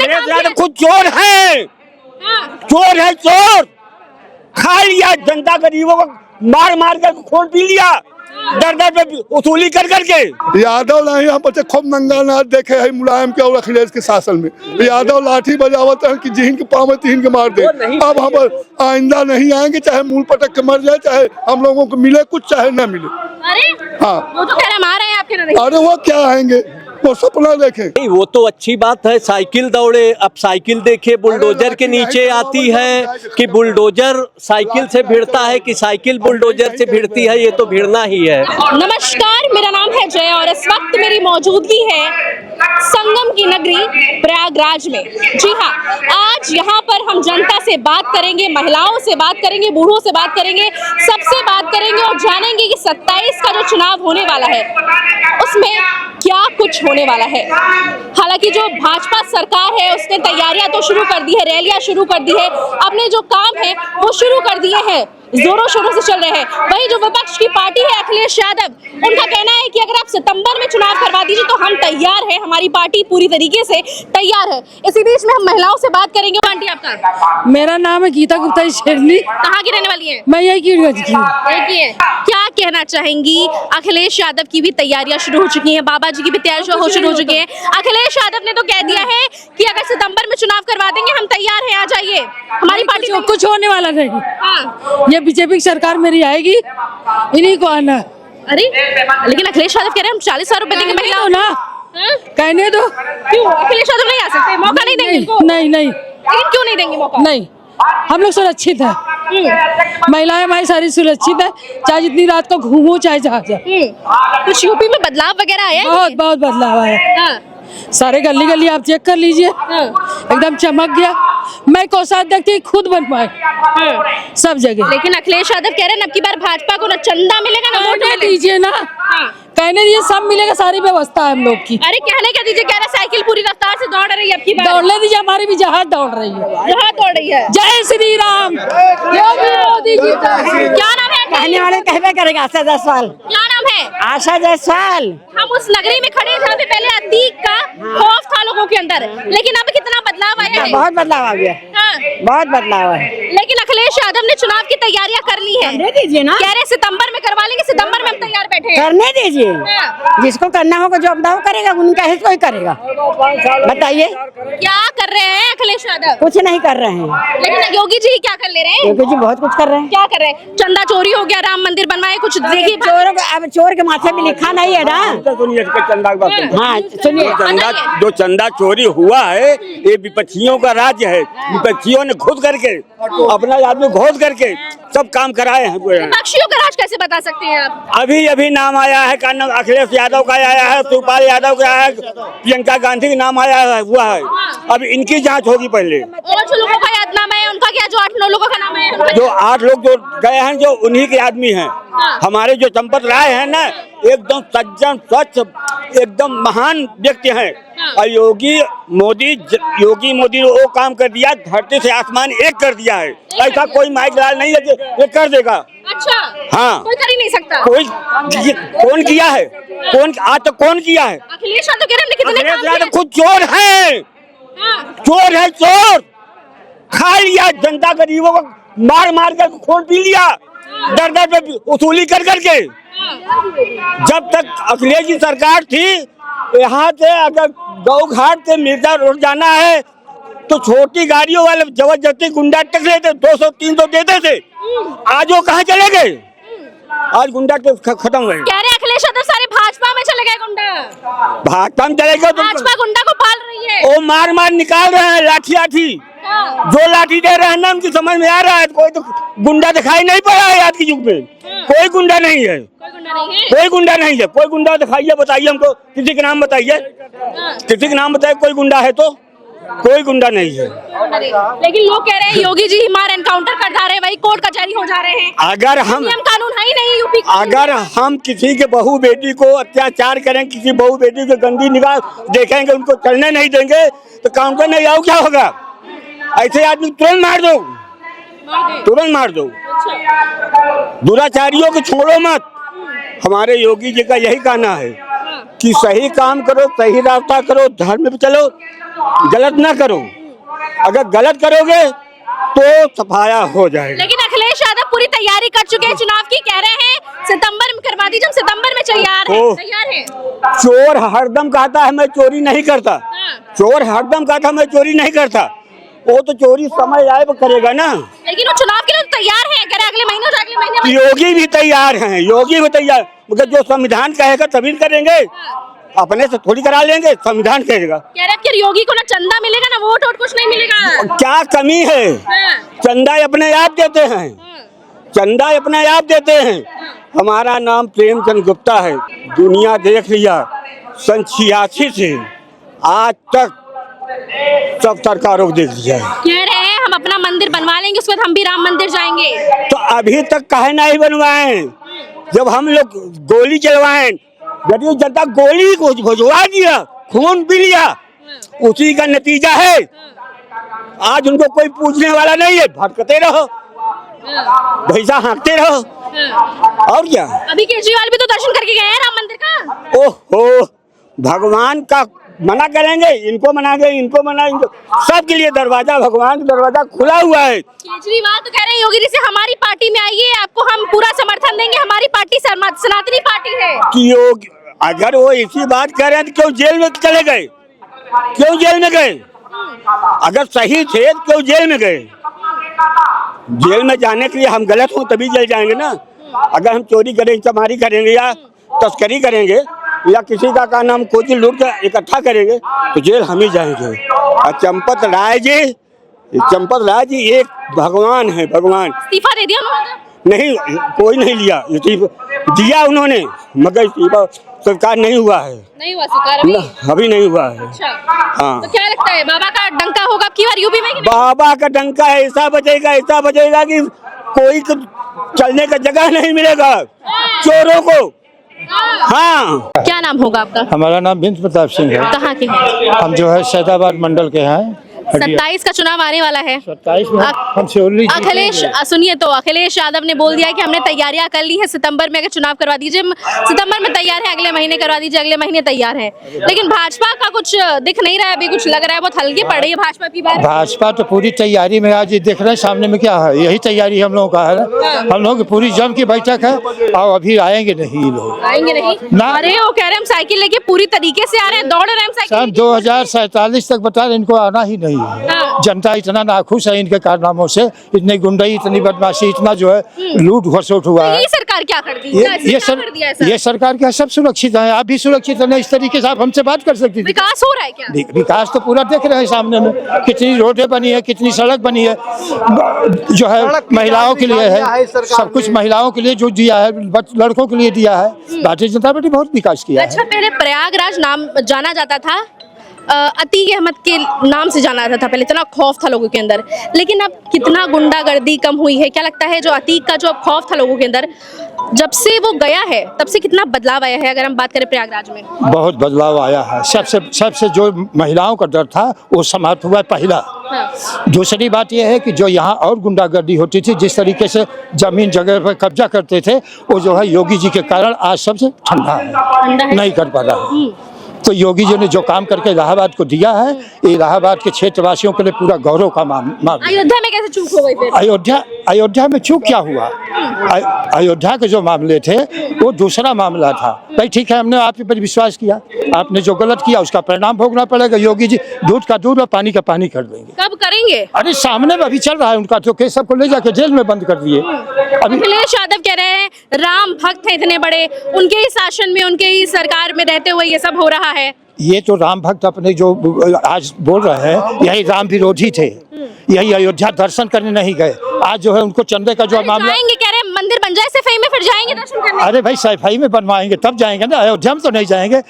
अखिलेश यादव खुद चोर है, चोर है, चोर खा लिया जनता गरीबों को मार मार कर खून पी लिया, दर दर पे वसूली कर करके। यादव नहीं यहाँ पर खूब नंगा नाच देखे है मुलायम के और अखिलेश के शासन में। यादव लाठी बजावत है कि जिन के पाँव में तीन के मार दे। अब हम आइंदा नहीं आएंगे, चाहे मूल पटक के मर जाए, चाहे हम लोगों को मिले कुछ चाहे न मिले। अरे हाँ, वो तो कह रहे मार रहे हैं आपके नहीं। अरे वो क्या आएंगे, वो सपना देखें। नहीं, वो तो अच्छी बात है, साइकिल दौड़े। अब साइकिल देखिए बुलडोजर के नीचे आती है कि बुलडोजर साइकिल से भिड़ता है कि साइकिल बुलडोजर से भिड़ती है, ये तो भिड़ना ही है। नमस्कार, मेरा नाम है जय और इस वक्त मेरी मौजूदगी है संगम की नगरी प्रयागराज में। जी हाँ, आज यहाँ पर हम जनता से बात करेंगे, महिलाओं से बात करेंगे, बूढ़ों से बात करेंगे, सबसे बात करेंगे और जानेंगे कि 27 का जो चुनाव होने वाला है उसमें क्या कुछ होने वाला है। हालांकि जो भाजपा सरकार है उसने तैयारियां तो शुरू कर दी है, रैलियां शुरू कर दी है, अपने जो काम है वो शुरू कर दिए हैं, जोरों शोरों से चल रहे हैं। वही जो विपक्ष की पार्टी है अखिलेश यादव, उनका कहना है कि अगर आप सितंबर में चुनाव करवा दीजिए तो हम तैयार हैं, हमारी पार्टी पूरी तरीके से तैयार है। इसी बीच में हम महिलाओं से बात करेंगे। आंटी आपका? मेरा नाम है गीता गुप्ता शेरनी। कहाँ की रहने वाली है? मैं यही की है। क्या कहना चाहेंगी? अखिलेश यादव की भी तैयारियां शुरू हो चुकी हैं, बाबा जी की भी तैयारियां शुरू हो चुकी हैं। अखिलेश यादव ने तो कह दिया है कि अगर सितंबर में चुनाव करवा देंगे हम तैयार हैं, आ जाइए हमारी पार्टी। कुछ होने वाला नहीं। हाँ। ये बीजेपी की सरकार मेरी आएगी, इन्हीं को आना। अरे लेकिन अखिलेश यादव कह रहे हैं हम 40,000 रुपए देंगे महिलाओं ना, कहने दो। क्यों अखिलेश यादव नहीं आ सकते? मौका नहीं देंगे इनको? नहीं नहीं, लेकिन क्यों नहीं देंगे मौका? नहीं, हम लोग सुरक्षित है, महिलाएं हमारी सारी सुरक्षित है, चाहे जितनी रात को घूमो चाहे जहाँ जाए। कुछ यूपी में बदलाव वगैरह आया है? बहुत बहुत बदलाव आया। सारे गली गली आप चेक कर लीजिए, एकदम चमक गया। मैं कोषाध्यक्ष खुद बन पाए सब जगह। लेकिन अखिलेश यादव कह रहे हैं अब की बार भाजपा को ना चंदा मिलेगा ना वोट दीजिए ना, कहने दीजिए सब मिलेगा, सारी व्यवस्था है हम लोग की। अरे कहने क्या दीजिए, कह रहे साइकिल पूरी रफ्तार से दौड़ रही है अब की बार। दौड़ने दीजिए, हमारी भी जहाज दौड़ रही है। जहाज दौड़ रही है। जय श्री राम, योगी मोदी जी। क्या नाम है? कहने वाले कहवे करेगा। आशा जायसवाल। क्या नाम है? आशा जायसवाल। हम उस नगरी में खड़े हैं जहाँ पे पहले अतीक का खौफ था लोगों के अंदर, लेकिन अब कितना बदलाव आया है? बहुत बदलाव आ गया। बहुत बदलाव है। लेकिन अखिलेश यादव ने चुनाव की तैयारियां कर ली है। करने दीजिए ना, कह रहे सितंबर में करवा लेंगे, सितंबर में हम तैयार बैठे हैं। करने दीजिए, जिसको करना होगा जो अपना करेगा, उनका हिस्सा कोई करेगा। बताइए क्या कर रहे हैं अखिलेश यादव? कुछ नहीं कर रहे हैं। लेकिन योगी जी क्या कर ले रहे हैं? योगी जी बहुत कुछ कर रहे हैं। क्या कर रहे हैं? चंदा चोरी हो गया, राम मंदिर बनवाए, कुछ देखिए। चोरों को अब चोर के माथे में लिखा नहीं है ना। सुनिए चंदा की बात। हाँ सुनिए, जो चंदा चोरी हुआ है ये विपक्षियों का राज्य है। विपक्षियों ने खुद करके अपना आदमी घोष करके सब काम कराए हैं। विपक्षियों का राज कैसे बता सकते हैं आप? अभी अभी नाम आया है का नाम अखिलेश यादव का आया है, शिवपाल यादव का आया है, प्रियंका गांधी का नाम आया हुआ है। अब इनकी जांच होगी पहले। और जो लोगों का याद नाम है उनका क्या? जो 8-9 लोगों का नाम है, जो 8 लोग जो गए हैं जो उन्हीं के आदमी हैं। हमारे जो चंपत राय है ना, एकदम सज्जन स्वच्छ एकदम महान व्यक्ति हैं। और योगी मोदी ने वो काम कर दिया, धरती से आसमान एक कर दिया है। ऐसा कोई माइक लाल नहीं है कि ये कर देगा। अच्छा, हाँ, कोई कर ही नहीं सकता। कौन किया है? कौन आज तक कौन किया है? अखिलेश यादव कह रहे हैं कितने काम किए? खुद चोर है, चोर है, चोर खा लिया जनता गरीबों को मार मार कर खून पी लिया, दर दर पे वसूली कर करके। जब तक अखिलेश की सरकार थी, यहाँ से अगर गौ घाट से मिर्जा रोड जाना है तो छोटी गाड़ियों वाले जबरदस्ती गुंडा टक लेते, 200-300 देते थे। आज वो कहाँ चले गए? आज गुंडा खत्म हुए। कह रहे अखिलेश यादव सारे भाजपा में चले गए गुंडा। भाजपा में चले गए तो भाजपा गुंडा को पाल रही है। वो मार मार निकाल रहे हैं, लाठी जो लाठी दे रहे हैं ना उनकी समझ में आ रहा है। कोई तो गुंडा दिखाई नहीं पड़ा है आज के युग में। कोई गुंडा नहीं है, कोई गुंडा नहीं है। कोई गुंडा दिखाइए, बताइए हमको, किसी का नाम बताइए, किसी का नाम बताइए। कोई गुंडा है तो? कोई गुंडा नहीं है। लेकिन लोग कह रहे हैं योगी जी मार एनकाउंटर कर जा रहे हैं, वही कोर्ट कचहरी हो जा रहे हैं। अगर हम नियम कानून है ही नहीं यूपी का। अगर हम किसी के बहू बेटी को अत्याचार करें, किसी बहू बेटी को गंदी निगाह देखेंगे, उनको चलने नहीं देंगे तो काउंटर नहीं आओ, क्या होगा? ऐसे आदमी तुरंत मार दो, तुरंत मार दो। दुराचारियों को छोड़ो मत। हमारे योगी जी का यही कहना है। कि सही काम करो, सही रास्ता करो, धर्म पे चलो, गलत ना करो। अगर गलत करोगे तो सफाया हो जाएगा। लेकिन अखिलेश यादव पूरी तैयारी कर चुके हैं चुनाव की, कह रहे हैं सितंबर में करवा दीजिए, हम सितंबर में तैयार हैं। चोर हरदम कहता है मैं चोरी नहीं करता, चोर हरदम कहता मैं चोरी नहीं करता, वो तो चोरी समय आए वो करेगा ना। लेकिन वो चुनाव के लिए तो तैयार है, अगर अगले महीने हो अगले महीने योगी भी तैयार हैं, योगी भी तैयार, मगर जो संविधान कहेगा तभी करेंगे, अपने से थोड़ी करा लेंगे, संविधान कहेगा। कह रहे हैं योगी को ना चंदा मिलेगा ना वोट कुछ नहीं मिलेगा। क्या कमी है? चंदा अपने आप देते हैं, चंदा अपने आप देते हैं। हमारा नाम प्रेमचंद गुप्ता है, दुनिया देख लिया, सन 86 से आज तक सब सरकारों को देख लिया। कह रहे हैं हम अपना मंदिर बनवा लेंगे, उसके बाद हम भी राम मंदिर जाएंगे। तो अभी तक काहे नहीं बनवाए? जब हम लोग गोली चलवाए, गरीब जनता गोली को भिजवा दिया, खून पी लिया, उसी का नतीजा है। आज उनको कोई पूछने वाला नहीं है, भटकते रहो, भैसा हाँकते रहो, और क्या। अभी केजरीवाल भी तो दर्शन करके गए हैं राम मंदिर का। ओहो, भगवान का मना करेंगे, इनको मनाएंगे, इनको मनाएंगे, सबके लिए दरवाजा, भगवान का दरवाजा खुला हुआ है। केजरीवाल तो कह रहे हैं योगी जी से हमारी पार्टी में आइए, आपको हम पूरा समर्थन देंगे, हमारी पार्टी सनातनी पार्टी है। कि योगी अगर वो इसी बात कह रहे हैं तो क्यों जेल में चले गए? क्यों जेल में गए? अगर सही थे तो क्यों जेल में गए? जेल में जाने के लिए हम गलत हो तभी जेल जाएंगे ना। अगर हम चोरी करेंगे, चमारी करेंगे या तस्करी करेंगे या किसी का नाम कोई लूट कर इकट्ठा करेंगे तो जेल हम ही जाएंगे। और चंपत राय जी एक भगवान है, भगवान। इस्तीफा दे दिया उन्होंने? नहीं, कोई नहीं लिया, दिया उन्होंने, मगर इस्तीफा सरकार नहीं हुआ है, नहीं हुआ सरकार अभी नहीं हुआ है। अच्छा। हाँ, तो क्या लगता है बाबा का डंका होगा अब की बार यूपी में? बाबा का डंका ऐसा बजेगा कि कोई चलने का जगह नहीं मिलेगा चोरों को। हाँ। क्या नाम होगा आपका? हमारा नाम बिंद प्रताप सिंह है। कहाँ के हैं? हम जो है सैदाबाद मंडल के हैं। 27 का चुनाव आने वाला है। 27 में हम सिवली अखिलेश सुनिए, तो अखिलेश यादव ने बोल दिया कि हमने तैयारियां कर ली है, सितंबर में अगर चुनाव करवा दीजिए, सितंबर में तैयार है, अगले महीने करवा दीजिए, अगले महीने तैयार है। लेकिन भाजपा का कुछ दिख नहीं रहा है, अभी कुछ लग रहा है बहुत हल्की पड़ रही है भाजपा की बात। भाजपा तो पूरी तैयारी में, आज देख रहे हैं सामने में क्या है, यही तैयारी हम लोगों का है ना। हम लोग की पूरी जम की बैठक है और अभी आएंगे नहीं ये लोग, आएंगे नहीं ना। अरे वो कह रहे हैं हम साइकिल लेके पूरी तरीके से आ रहे हैं, दौड़ रहे हैं साइकिल। सन 2047 तक बता रहे इनको आना ही नहीं है। जनता इतना नाखुश है इनके कारनामों से, इतनी गुंडाई, इतनी बदमाशी, इतना जो है लूट घसोट हुआ है। ये सरकार क्या कर दी? ये सरकार क्या सब सुरक्षित है, आप भी सुरक्षित है। इस तरीके से आप हमसे बात कर सकती थी। विकास हो रहा है क्या? विकास तो पूरा देख रहे हैं सामने में, कितनी रोडें बनी है, कितनी सड़क बनी है, जो है महिलाओं के लिए है, सब कुछ महिलाओं के लिए जो दिया है, लड़कों के लिए दिया है। भारतीय जनता पार्टी बहुत विकास किया है। अच्छा, पहले प्रयागराज नाम जाना जाता था, अतीक अहमद के नाम से जाना जाता था पहले, इतना खौफ था लोगों के अंदर, लेकिन अब कितना गुंडागर्दी कम हुई है? क्या लगता है जो अतीक का जो अब खौफ था लोगों के अंदर, जब से वो गया है तब से कितना बदलाव आया है? अगर हम बात करें प्रयागराज में, बहुत बदलाव आया है। सबसे जो महिलाओं का डर था वो समाप्त हुआ पहला। दूसरी बात यह है कि जो यहाँ और गुंडागर्दी होती थी, जिस तरीके से जमीन जगह पर कब्जा करते थे, वो जो है योगी जी के कारण आज सबसे ठंडा है, नहीं कर पा रहा है। तो योगी जी ने जो काम करके इलाहाबाद को दिया है, इलाहाबाद के क्षेत्रवासियों के लिए पूरा गौरव का मामला। अयोध्या में कैसे चूक हो गई फिर? अयोध्या में चूक क्या हुआ? अयोध्या के जो मामले थे वो दूसरा मामला था। भाई ठीक है, हमने आप पर विश्वास किया, आपने जो गलत किया उसका परिणाम भोगना पड़ेगा। योगी जी दूध का दूध और पानी का पानी कर देंगे। कब करेंगे? अरे सामने में अभी चल रहा है उनका, तो केस सबको ले जाके जेल में बंद कर दिए। अखिलेश यादव कह रहे हैं राम भक्त हैं इतने बड़े, उनके ही शासन में, उनके ही सरकार में रहते हुए ये सब हो रहा है। ये तो राम भक्त अपने जो आज बोल रहे हैं, यही राम विरोधी थे, यही अयोध्या दर्शन करने नहीं गए। आज जो है उनको चंदे का जो मामला, जाएंगे, कह रहे हैं मंदिर बन जाए सफाई में, फिर जाएंगे दर्शन करने। अरे भाई सफाई में बनवाएंगे तब जाएंगे ना, अयोध्या में तो नहीं जाएंगे।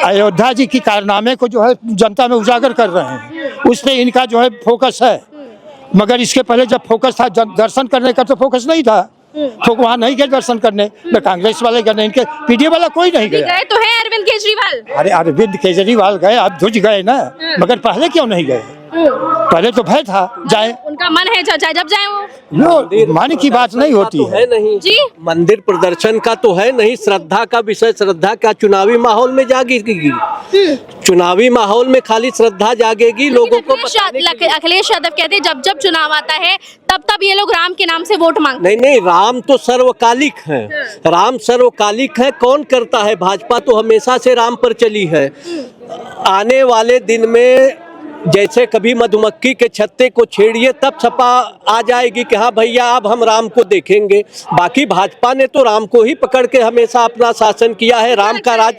अयोध्या जी की कारनामे को जो है जनता में उजागर कर रहे हैं, उस पर इनका जो है फोकस है। मगर इसके पहले जब फोकस था दर्शन करने का, तो फोकस नहीं था, तो वहाँ नहीं गए दर्शन करने, न कांग्रेस वाले गए, इनके पीडीए वाला कोई नहीं गया। गए तो है अरविंद केजरीवाल। अरे अरविंद केजरीवाल गए, अब धुज गए ना, मगर पहले क्यों नहीं गए? पहले तो भय था जाए, उनका मन है चाहे जब जाए वो। वो मन की बात नहीं होती तो है नहीं जी। मंदिर प्रदर्शन का तो है नहीं, श्रद्धा का विषय, श्रद्धा का चुनावी माहौल में जागेगी, चुनावी माहौल में खाली श्रद्धा जागेगी लोगों को। अखिलेश यादव कहते हैं जब जब चुनाव आता है तब ये लोग राम के नाम से वोट मांगते हैं। नहीं, राम तो सर्वकालिक है, राम सर्वकालिक है। कौन करता है? भाजपा तो हमेशा से राम पर चली है। आने वाले दिन में जैसे कभी मधुमक्खी के छत्ते को छेड़िए तब सपा आ जाएगी कि हाँ भैया अब हम राम को देखेंगे। बाकी भाजपा ने तो राम को ही पकड़ के हमेशा अपना शासन किया है। राम का राज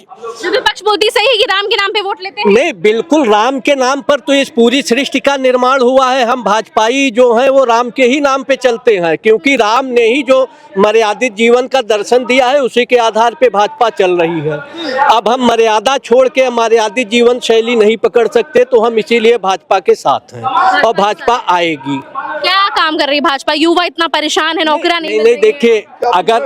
विपक्ष बोलती सही है कि राम के नाम पे वोट लेते हैं। नहीं, बिल्कुल राम के नाम पर तो इस पूरी सृष्टि का निर्माण हुआ है। हम भाजपाई जो हैं वो राम के ही नाम पे चलते हैं, क्योंकि राम ने ही जो मर्यादित जीवन का दर्शन दिया है उसी के आधार पे भाजपा चल रही है। अब हम मर्यादा छोड़ के मर्यादित जीवन शैली नहीं पकड़ सकते, तो हम इसीलिए भाजपा के साथ हैं और भाजपा आएगी। क्या काम कर रही है भाजपा? युवा इतना परेशान है, नौकरियां नहीं मिल नहीं, रही हैं। देखिए अगर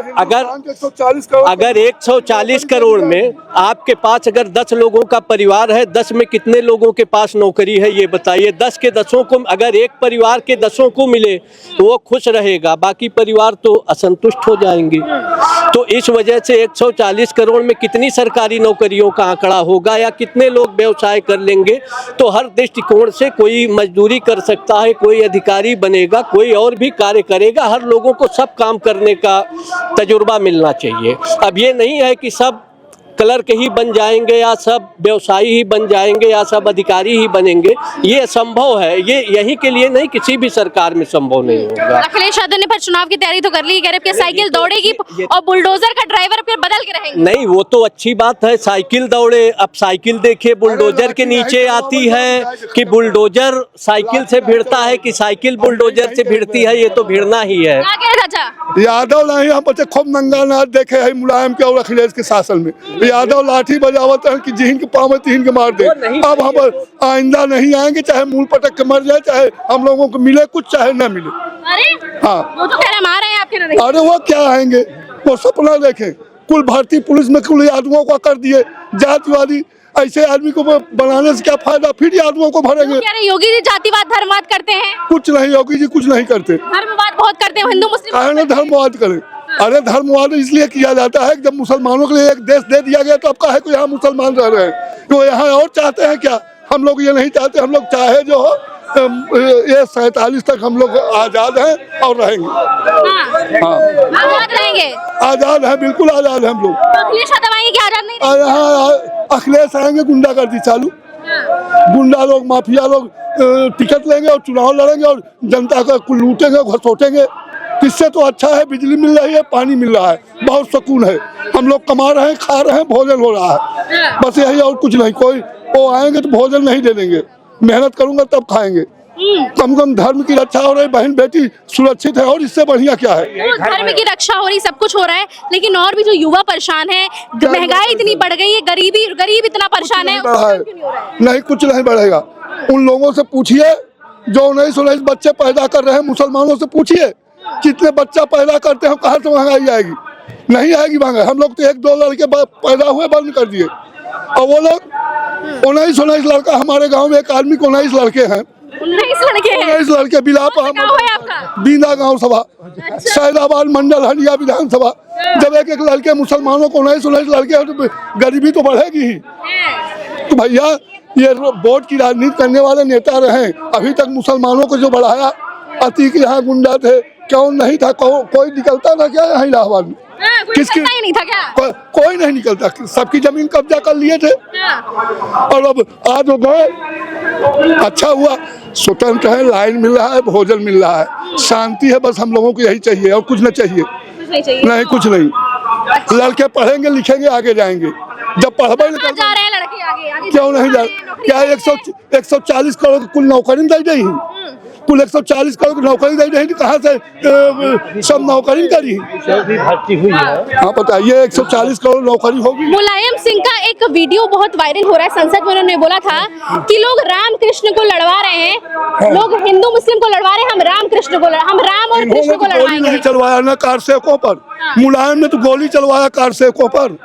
140 करोड़ में आपके पास अगर 10 लोगों का परिवार है, 10 में कितने लोगों के पास नौकरी है ये बताइए। 10 के 10 को अगर एक परिवार के 10 को मिले तो वो खुश रहेगा, बाकी परिवार तो असंतुष्ट हो जाएंगे। तो इस वजह से 140 करोड़ में कितनी सरकारी नौकरियों का आंकड़ा होगा या कितने लोग व्यवसाय कर लेंगे। तो हर दृष्टिकोण से कोई मजदूरी कर सकता है, कोई अधिकारी बनेगा, कोई और भी कार्य करेगा। हर लोगों को सब काम करने का तजुर्बा मिलना चाहिए। अब ये नहीं है कि सब क्लर्क ही बन जाएंगे या सब व्यवसायी ही बन जाएंगे या सब अधिकारी ही बनेंगे, ये असंभव है। ये यहीं के लिए नहीं, किसी भी सरकार में संभव नहीं होगा। अखिलेश यादव ने पर चुनाव की तैयारी तो कर ली, कह रहे कि साइकिल दौड़ेगी और बुलडोजर का ड्राइवर फिर बदल के रहेंगे। नहीं, वो तो अच्छी बात है, साइकिल दौड़े। अब साइकिल देखिए बुलडोजर के नीचे आती है कि बुलडोजर साइकिल से भिड़ता है कि साइकिल बुलडोजर से भिड़ती है, ये तो भिड़ना ही है। क्या कह रहे चाचा? यादव नहीं, हम बच्चे खूब नंगा नाच देखे है मुलायम के और अखिलेश के शासन में। यादव लाठी बजावत है कि जिन के पाँव में तीन के मार दे। अब हम आइंदा नहीं आएंगे, चाहे मूल पटक के मर जाए, चाहे हम लोगों को मिले कुछ चाहे न मिले। अरे हाँ, वो तो कह रहे मार रहे हैं आपके नहीं। अरे वो क्या आएंगे, वो सपना देखें। कुल भारतीय पुलिस में कुल यादवों को कर दिए जातिवादी। ऐसे आदमी को बनाने से क्या फायदा, फिर यादवों को भरेंगे। कह रहे योगी जी जातिवाद धर्मवाद करते हैं। कुछ नहीं, योगी जी कुछ नहीं करते। धर्मवाद बहुत करते हैं, हिंदू मुस्लिम काहे न धर्मवाद करें। अरे धर्मवाद इसलिए किया जाता है कि जब मुसलमानों के लिए एक देश दे दिया गया तो अब काहे को यहाँ मुसलमान रह रहे हैं। तो यहाँ और चाहते हैं क्या? हम लोग ये नहीं चाहते। हम लोग चाहे जो हो ये 47 तक हम लोग आजाद हैं और रहेंगे। हाँ, आजाद रहेंगे, आजाद है, बिल्कुल आजाद है हम लोग। तो अखिलेश यादव आएंगे कि आजाद नहीं रहेंगे? यहाँ अखिलेश आएंगे, गुंडागर्दी चालू, गुंडा लोग माफिया लोग टिकट लेंगे और चुनाव लड़ेंगे और जनता का कुल लूटेंगे, घसोटेंगे। इससे तो अच्छा है बिजली मिल रही है, पानी मिल रहा है, बहुत सुकून है। हम लोग कमा रहे हैं, खा रहे हैं, भोजन हो रहा है, बस यही, और कुछ नहीं। कोई वो आएंगे तो भोजन नहीं दे देंगे, मेहनत करूंगा तब खाएंगे। कम कम धर्म की रक्षा हो रही, बहन बेटी सुरक्षित है, और इससे बढ़िया क्या है? धर्म की रक्षा हो रही, सब कुछ हो रहा है, लेकिन और भी जो युवा परेशान है, महंगाई इतनी बढ़ गई है, गरीब इतना परेशान है, नहीं कुछ नहीं बढ़ेगा। उन लोगों से पूछिए जो 19 बच्चे पैदा कर रहे हैं, मुसलमानों से पूछिए कितने बच्चा पैदा करते हैं, कहाँ से महंगाई आएगी? नहीं आएगी महंगाई। हम लोग तो 1-2 लड़के पैदा हुए बंद कर दिए, और वो लोग 19 लड़का। हमारे गांव में एक आदमी को 19 लड़के हैं। 19 लड़के बिलापा बीना गांव सभा, सैदाबाद मंडल हंडिया विधानसभा। जब एक लड़के मुसलमानों को 19 लड़के हैं तो गरीबी तो बढ़ेगी ही। तो भैया ये वोट की राजनीति करने वाले नेता रहे, अभी तक मुसलमानों को जो बढ़ाया, अतीक यहाँ गुंडा थे, क्यों नहीं था? कोई निकलता था क्या यहाँ इलाहाबाद में? किसकी नहीं था क्या? कोई नहीं निकलता, सबकी जमीन कब्जा कर लिए थे। और अब आज वो गए, अच्छा हुआ, स्वतंत्र है, लाइन मिल रहा है, भोजन मिल रहा है, शांति है, बस हम लोगों को यही चाहिए और कुछ न चाहिए। नहीं कुछ नहीं। लड़के पढ़ेंगे लिखेंगे आगे जाएंगे। जब पढ़बे जा रहे हैं लड़के आगे, क्यों नहीं जा? क्या 140 करोड़ कुल नौकरी दे दी? कुल 140 करोड़ की नौकरी दे दी, कहाँ से सब नौकरी करी? भर्ती हुई है। हाँ बताइए, 140 करोड़ नौकरी होगी। मुलायम सिंह का एक वीडियो बहुत वायरल हो रहा है, संसद में उन्होंने बोला था कि लोग राम कृष्ण को लड़वा रहे हैं, लोग हिंदू मुस्लिम को लड़वा रहे हैं, हम राम कृष्ण को हम राम और कृष्ण को गोली नहीं चलवाया ना कारसेवकों पर। मुलायम ने तो गोली चलवाया कारसेवकों पर।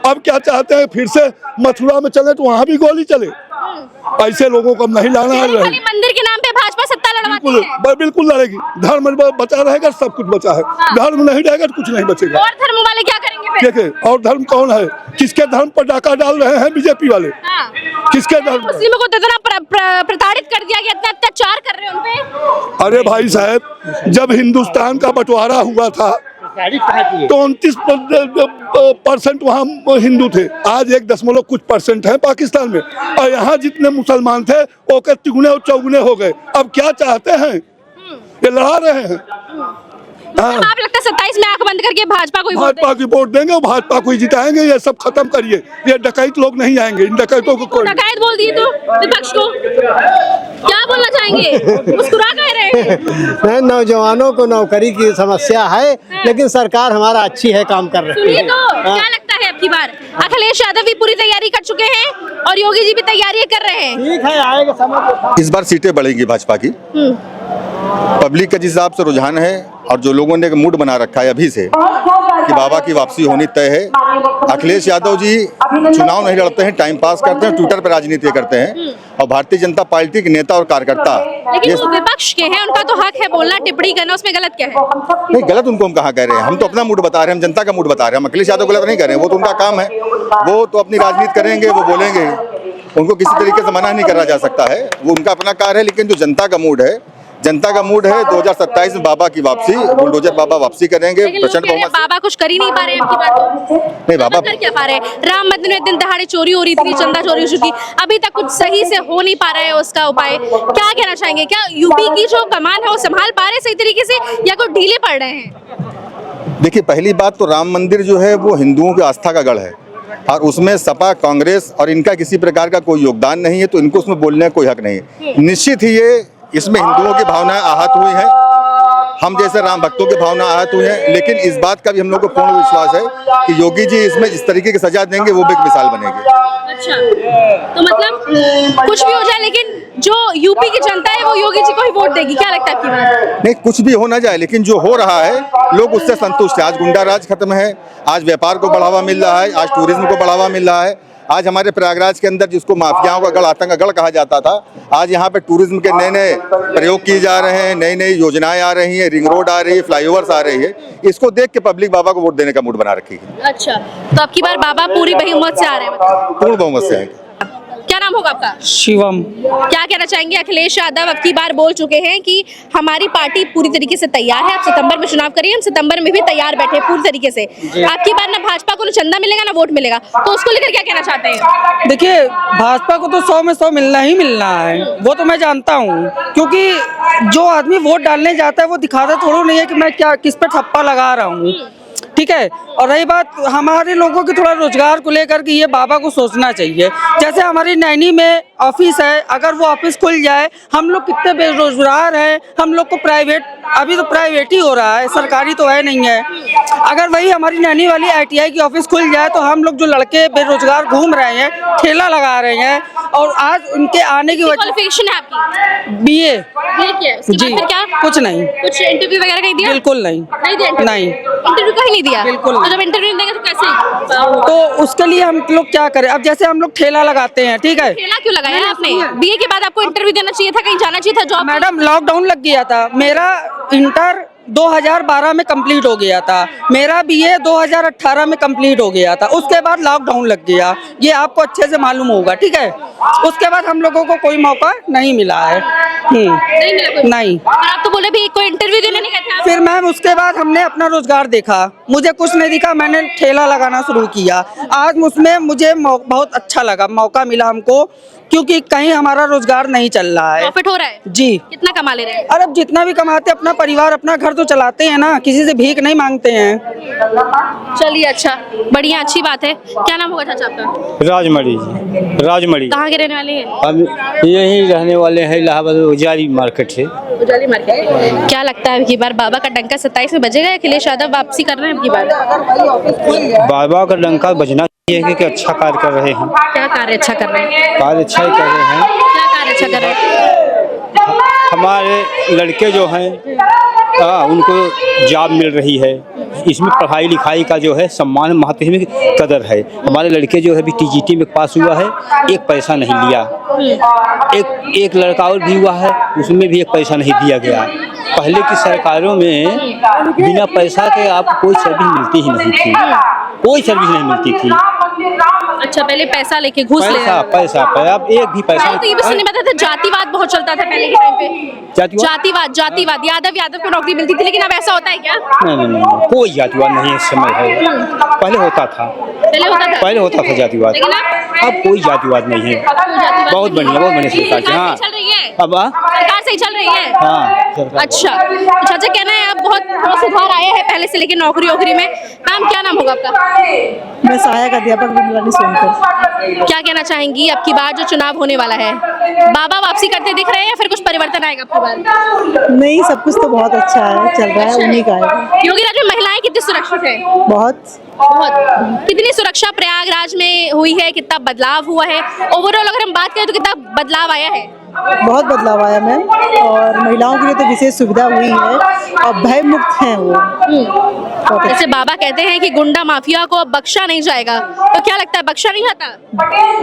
अब क्या चाहते हैं, फिर से मथुरा में चले तो वहाँ भी गोली चले? ऐसे लोगों को नहीं लाना है। खाली मंदिर के नाम पे भाजपा सत्ता लड़वाती बिल्कुल है। बिल्कुल लड़ेगी। धर्म बचा रहेगा सब कुछ बचा है, धर्म नहीं रहेगा तो कुछ नहीं बचेगा। और धर्म वाले क्या करेंगे फिर? देखिए और धर्म कौन है, किसके धर्म पर डाका डाल रहे हैं बीजेपी वाले, हाँ। किसके धर्म पर? मुस्लिमों को तो इतना प्रताड़ित कर दिया गया, इतना अत्याचार कर रहे हैं उनपे। अरे भाई साहब, जब हिंदुस्तान का बंटवारा हुआ था तो 29% वहाँ हिंदू थे, आज 1 कुछ % है पाकिस्तान में, और यहाँ जितने मुसलमान थे वो के तिगुने और चौगुने हो गए। अब क्या चाहते हैं, ये लड़ा रहे हैं। हाँ। आप लगता है 27 में आंख बंद करके भाजपा को ही वोट भाजपा की वोट देंगे, भाजपा को ही जिताएंगे। ये सब खत्म करिए, ये डकैत लोग नहीं आएंगे, इन डकैतों को कोई डकैत बोल दिए तो विपक्ष को क्या बोलना चाहेंगे? मुस्कुरा कह रहे हैं। नौजवानों को नौकरी की समस्या है, लेकिन सरकार हमारा अच्छी है, काम कर रही सुनिए है। तो क्या लगता है अब की बार अखिलेश यादव भी पूरी तैयारी कर चुके हैं और योगी जी भी तैयारी कर रहे हैं। ठीक है, आएगा समय। इस बार सीटें बढ़ेंगी भाजपा की। पब्लिक का जिस हिसाब से रुझान है और जो लोगों ने मूड बना रखा है अभी से कि बाबा की वापसी होनी तय है। अखिलेश यादव जी चुनाव नहीं लड़ते हैं, टाइम पास करते हैं, ट्विटर पर राजनीति करते हैं, और भारतीय जनता पार्टी के नेता और कार्यकर्ता लेकिन वो विपक्ष के हैं, उनका तो हक है बोलना, टिप्पणी करना, उसमें गलत क्या है? नहीं, गलत उनको हम कहाँ कह रहे हैं, हम तो अपना मूड बता रहे हैं, हम जनता का मूड बता रहे हैं। हम अखिलेश यादव गलत नहीं कर रहे हैं, वो तो उनका काम है, वो तो अपनी राजनीति करेंगे, वो बोलेंगे, उनको किसी तरीके से मना नहीं करा जा सकता है, वो उनका अपना कार्य है। लेकिन जो जनता का मूड है, जनता का मूड है 2027 में बाबा की वापसी, बुलडोजर बाबा वापसी करेंगे। प्रचंड बहुमत से। बाबा कुछ कर ही नहीं पा रहे हैं आपकी बात नहीं, बाबा कर क्या पा रहे हैं? राम मंदिर में दिन दहाड़े चोरी हो रही थी, चंदा चोरी हो चुकी, अभी तक कुछ सही से हो नहीं पा रहा है उसका उपाय। क्या कहना चाहेंगे? क्या यूपी की जो कमान है वो संभाल पा रहे सही तरीके से या कोई ढीले पड़ रहे हैं? देखिए, पहली बात तो राम मंदिर जो है वो हिंदुओं की आस्था का गढ़ है, और उसमें सपा, कांग्रेस और इनका किसी प्रकार का कोई योगदान नहीं है, तो इनको उसमें बोलने का कोई हक नहीं है। निश्चित ही ये इसमें हिंदुओं की भावनाएं आहत हुई हैं, हम जैसे राम भक्तों की भावना आहत हुई हैं, लेकिन इस बात का भी हम लोग को पूर्ण विश्वास है कि योगी जी इसमें जिस तरीके की सजा देंगे वो भी एक मिसाल बनेगी। अच्छा, तो मतलब कुछ भी हो जाए लेकिन जो यूपी की जनता है वो योगी जी को ही वोट देगी, क्या लगता है आपकी बात? नहीं, कुछ भी हो ना जाए, लेकिन जो हो रहा है लोग उससे संतुष्ट है। आज गुंडा राज खत्म है, आज व्यापार को बढ़ावा मिल रहा है, आज टूरिज्म को बढ़ावा मिल रहा है। आज हमारे प्रयागराज के अंदर जिसको माफियाओं का गढ़, आतंक का गढ़ कहा जाता था, आज यहाँ पे टूरिज्म के नए नए प्रयोग किए जा रहे हैं, नई नई योजनाएं आ रही हैं, रिंग रोड आ रही है, फ्लाईओवर्स आ रही है। इसको देख के पब्लिक बाबा को वोट देने का मूड बना रखी है। अच्छा, तो अब की बार बाबा पूरी बहुमत से आ रहे हैं मतलब? पूर्ण बहुमत से आएंगे। क्या नाम होगा आपका? शिवम। क्या कहना चाहेंगे? अखिलेश यादव अब की बार बोल चुके हैं कि हमारी पार्टी पूरी तरीके से तैयार है, आप सितंबर में चुनाव करिए, हम सितंबर में भी तैयार बैठे पूरी तरीके से। आपकी बार ना भाजपा को ना चंदा मिलेगा ना वोट मिलेगा, तो उसको लेकर क्या कहना चाहते हैं? देखिए, भाजपा को तो 100 में 100 मिलना ही मिलना है, वो तो मैं जानता हूँ, क्योंकि जो आदमी वोट डालने जाता है वो दिखाता थोड़ा नहीं है कि मैं क्या किस पे ठप्पा लगा रहा हूँ, ठीक है। और रही बात हमारे लोगों के थोड़ा रोजगार को लेकर के, ये बाबा को सोचना चाहिए। जैसे हमारी नैनी में ऑफिस है, अगर वो ऑफिस खुल जाए, हम लोग कितने बेरोजगार हैं, हम लोग को प्राइवेट, अभी तो प्राइवेट ही हो रहा है, सरकारी तो है नहीं है। अगर वही हमारी नैनी वाली ITI की ऑफिस खुल जाए तो हम लोग जो लड़के बेरोजगार घूम रहे हैं, ठेला लगा रहे हैं, और आज उनके आने की वजह क्वालिफिकेशन है आपकी? BA जी। फिर क्या? कुछ नहीं, कुछ इंटरव्यू वगैरह नहीं दिया? बिल्कुल नहीं, नहीं दिया interview? नहीं। इंटरव्यू कहीं नहीं दिया? बिल्कुल तो नहीं। जब इंटरव्यू देंगे तो कैसे? तो उसके लिए हम लोग क्या करें? अब जैसे हम लोग ठेला लगाते हैं, ठीक है, ठेला क्यों लगाया आपने? BA के बाद आपको इंटरव्यू देना चाहिए था, कहीं जाना चाहिए था जॉब? मैडम लॉकडाउन लग गया था, मेरा इंटर 2012 में कंप्लीट हो गया था, मेरा BA 2018 में कंप्लीट हो गया था, उसके बाद लॉकडाउन लग गया, ये आपको अच्छे से मालूम होगा, ठीक है। उसके बाद हम लोगों को कोई मौका नहीं मिला है। नहीं मिला कोई? नहीं। और आप तो बोले भी कोई इंटरव्यू देने नहीं गए थे आप? फिर मैम उसके बाद हमने अपना रोजगार देखा, मुझे कुछ नहीं दिखा, मैंने ठेला लगाना शुरू किया। आज उसमें मुझे बहुत अच्छा लगा, मौका मिला हमको, क्योंकि कहीं हमारा रोजगार नहीं चल रहा है। प्रॉफिट हो रहा है जी। कितना कमा ले रहे हैं? अरे जितना भी कमाते अपना परिवार, अपना घर तो चलाते हैं ना, किसी से भीख नहीं मांगते हैं। चलिए, अच्छा, बढ़िया, अच्छी बात है। क्या नाम होगा चाचा आपका? राजमढ़ी जी, राजमढ़ी। कहाँ के रहने वाले हैं? हम यहीं रहने वाले हैं, इलाहाबाद उजाली मार्केट से। उजाली मार्केट। क्या लगता है कि बार बाबा का डंका 27 में बजेगा? अखिलेश यादव वापसी कर रहे हैं अब की बार? बाबा का डंका बजना चाहिए कि अच्छा कार्य कर रहे हैं। क्या कार्य अच्छा कर रहे हैं? कार्य अच्छा ही कर रहे हैं। क्या कार्य अच्छा कर रहे हैं? हमारे लड़के जो हैं उनको जॉब मिल रही है, इसमें पढ़ाई लिखाई का जो है सम्मान महत्व में कदर है। हमारे लड़के जो है अभी टीजीटी में पास हुआ है, एक पैसा नहीं लिया। एक लड़का और भी हुआ है, उसमें भी एक पैसा नहीं दिया गया। पहले की सरकारों में बिना पैसा के आपको कोई सर्विस मिलती ही नहीं थी, कोई सर्विस नहीं मिलती थी। अच्छा, पहले पैसा लेके घूस ले पैसा अब एक भी पैसा। तो ये भी सुनने में आता था जातिवाद बहुत चलता था पहले के टाइम पे। जातिवाद यादव को नौकरी मिलती थी, लेकिन अब ऐसा होता है क्या? नहीं, कोई जातिवाद नहीं इस समय है। पहले होता था जातिवाद, लेकिन अब कोई जातिवाद नहीं है। बहुत बढ़िया सरकार। हाँ, चल रही है, अब सरकार सही चल रही है। हाँ, अच्छा, कहना है अब बहुत सुधार आया है पहले से, लेकिन नौकरी में। नाम क्या नाम होगा आपका? मैं सहायक अध्यापक बिमलानी सोनकर। क्या कहना चाहेंगी अब की बार जो चुनाव होने वाला है, बाबा वापसी करते दिख रहे हैं या फिर कुछ परिवर्तन आएगा आपकी बार? नहीं, सब कुछ तो बहुत अच्छा है, चल रहा है, उन्हीं का है। योगीराज में महिलाएं कितनी सुरक्षित है? बहुत। कितनी सुरक्षा प्रयागराज में हुई है, कितना बदलाव हुआ है ओवरऑल अगर हम बात करें तो कितना बदलाव आया है? बहुत बदलाव आया मैम, और महिलाओं के लिए तो विशेष सुविधा हुई है और भय मुक्त हैं वो। जैसे बाबा कहते हैं कि गुंडा माफिया को अब बख्शा नहीं जाएगा, तो क्या लगता है बख्शा नहीं जाता?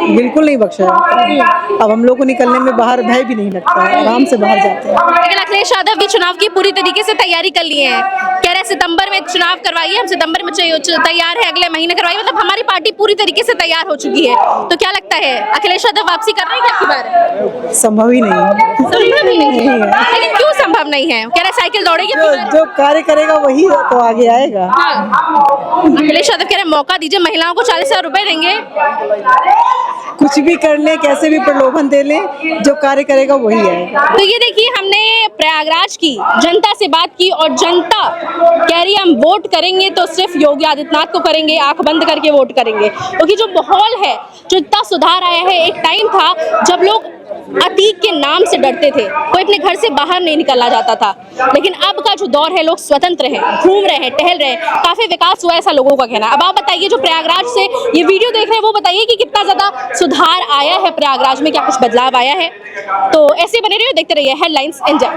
बिल्कुल नहीं बख्शा जाता। अब हम लोग को निकलने में बाहर भय भी नहीं लगता है, आराम से बाहर जाते हैं। लेकिन अखिलेश यादव भी चुनाव की पूरी तरीके से तैयारी कर लिए हैं, कह रहे सितंबर में चुनाव करवाइए, हम सितंबर में तैयार है, अगले महीने करवाइए। मतलब हमारी पार्टी पूरी तरीके से तैयार हो चुकी है। तो क्या लगता है अखिलेश यादव वापसी कर रहे हैं आपकी बार? संभव ही नहीं है। संभव ही नहीं है। लेकिन क्यों संभव नहीं है? कह रहे साइकिल दौड़ेगी, जो कार्य करेगा वही तो आगे आएगा। अखिलेश यादव कह रहे मौका दीजिए, महिलाओं को 40,000 रुपए देंगे, कुछ भी कर ले, कैसे भी प्रलोभन दे ले, जो कार्य करेगा वही आएगा। तो ये देखिए, हमने प्रयागराज की जनता से बात की और जनता कह रही है हम वोट करेंगे तो सिर्फ योगी आदित्यनाथ को करेंगे, आंख बंद करके वोट करेंगे। क्योंकि जो माहौल है, जो इतना सुधार आया है। एक टाइम था जब लोग अतीक के नाम से डरते थे, कोई अपने घर से बाहर नहीं निकला जाता था, लेकिन अब का जो दौर है, लोग स्वतंत्र हैं, घूम रहे हैं, टहल रहे हैं, काफी विकास हुआ है, ऐसा लोगों का कहना। अब आप बताइए, जो प्रयागराज से ये वीडियो देख रहे हैं वो बताइए कि कितना ज्यादा सुधार आया है प्रयागराज में, क्या कुछ बदलाव आया है? तो ऐसे बने रहिए, देखते रहिए हेडलाइंस एंजॉय।